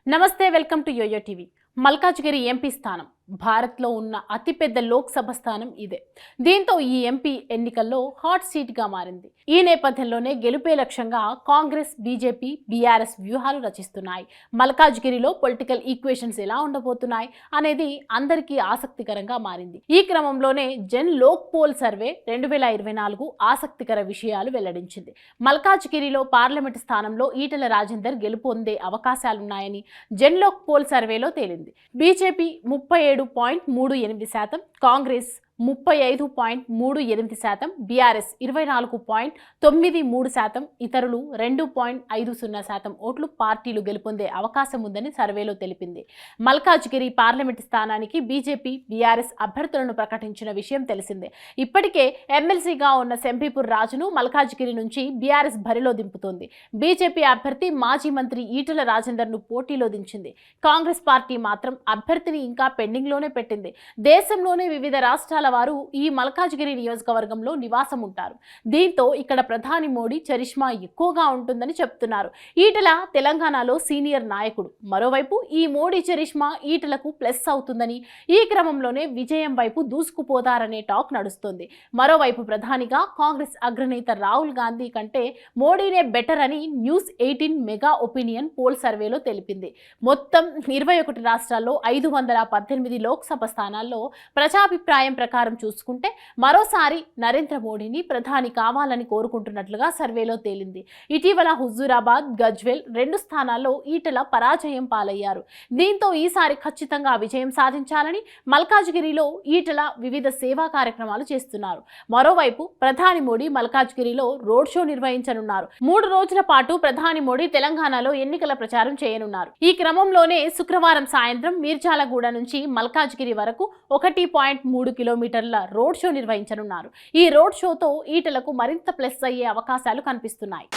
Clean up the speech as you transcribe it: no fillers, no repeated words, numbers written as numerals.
నమస్తే, welcome to YoYo TV. Malkajgiri MP స్థానం భారత్లో ఉన్న అతిపెద్ద లోక్సభ స్థానం ఇదే. దీంతో ఈ ఎంపీ ఎన్నికల్లో హాట్ సీట్గా మారింది. ఈ నేపథ్యంలోనే గెలుపే లక్ష్యంగా కాంగ్రెస్, బీజేపీ, బీఆర్ఎస్ వ్యూహాలు రచిస్తున్నాయి. మల్కాజ్గిరిలో పొలిటికల్ ఈక్వేషన్స్ ఎలా ఉండబోతున్నాయి అనేది అందరికీ ఆసక్తికరంగా మారింది. ఈ క్రమంలోనే జన్ లోక్ పోల్ సర్వే 2024 ఆసక్తికర విషయాలు వెల్లడించింది. మల్కాజ్గిరిలో పార్లమెంటు స్థానంలో ఈటెల రాజేందర్ గెలుపొందే అవకాశాలున్నాయని జన్ లోక్ పోల్ సర్వేలో తేలింది. బీజేపీ 37.38%, కాంగ్రెస్ 35.38%, బీఆర్ఎస్ 24.93%, ఇతరులు 2.50% ఓట్లు పార్టీలు గెలుపొందే అవకాశం ఉందని సర్వేలో తెలిపింది. మల్కాజ్గిరి పార్లమెంటు స్థానానికి బీజేపీ, బీఆర్ఎస్ అభ్యర్థులను ప్రకటించిన విషయం తెలిసిందే. ఇప్పటికే ఎమ్మెల్సీగా ఉన్న సెంపీపూర్ రాజును మల్కాజ్గిరి నుంచి బీఆర్ఎస్ బరిలో దింపుతోంది. బీజేపీ అభ్యర్థి మాజీ మంత్రి ఈటెల రాజేందర్ను పోటీలో దించింది. కాంగ్రెస్ పార్టీ మాత్రం అభ్యర్థిని ఇంకా పెండింగ్లోనే పెట్టింది. దేశంలోనే వివిధ రాష్ట్రాల వారు ఈ మల్కాజ్గిరి నియోజకవర్గంలో నివాసం ఉంటారు. దీంతో ఇక్కడ ప్రధాని మోడీ చరిష్మా ఎక్కువగా ఉంటుందని చెప్తున్నారు. ఈటెల తెలంగాణలో సీనియర్ నాయకుడు. మరోవైపు ఈ మోడీ చరిష్మా ఈటెలకు ప్లస్ అవుతుందని, ఈ క్రమంలోనే విజయం వైపు దూసుకుపోతారనే టాక్ నడుస్తోంది. మరోవైపు ప్రధానిగా కాంగ్రెస్ అగ్రనేత రాహుల్ గాంధీ కంటే మోడీనే బెటర్ అని న్యూస్ 18 మెగా ఒపీనియన్ పోల్ సర్వేలో తెలిపింది. మొత్తం 21 రాష్ట్రాల్లో 518 లోక్సభ స్థానాల్లో ప్రజాభిప్రాయం ప్రకారం చూసుకుంటే మరోసారి నరేంద్ర మోడీని ప్రధాని కావాలని కోరుకుంటున్నట్లుగా సర్వేలో తేలింది. ఇటీవల హుజూరాబాద్, గజ్వేల్ 2 స్థానాల్లో ఈటెల పరాజయం పాలయ్యారు. దీంతో ఈసారి ఖచ్చితంగా విజయం సాధించాలని మల్కాజ్గిరిలో ఈటెల వివిధ సేవా కార్యక్రమాలు చేస్తున్నారు. మరోవైపు ప్రధాని మోడీ మల్కాజ్గిరిలో రోడ్ షో నిర్వహించనున్నారు. 3 రోజుల పాటు ప్రధాని మోడీ తెలంగాణలో ఎన్నికల ప్రచారం చేయనున్నారు. ఈ క్రమంలోనే శుక్రవారం సాయంత్రం మీర్జాలగూడ నుంచి మల్కాజ్గిరి వరకు 1.3 కిలోమీటర్ల రోడ్ షో నిర్వహించనున్నారు. ఈ రోడ్ షోతో ఈటెలకు మరింత ప్లస్ అయ్యే అవకాశాలు కనిపిస్తున్నాయి.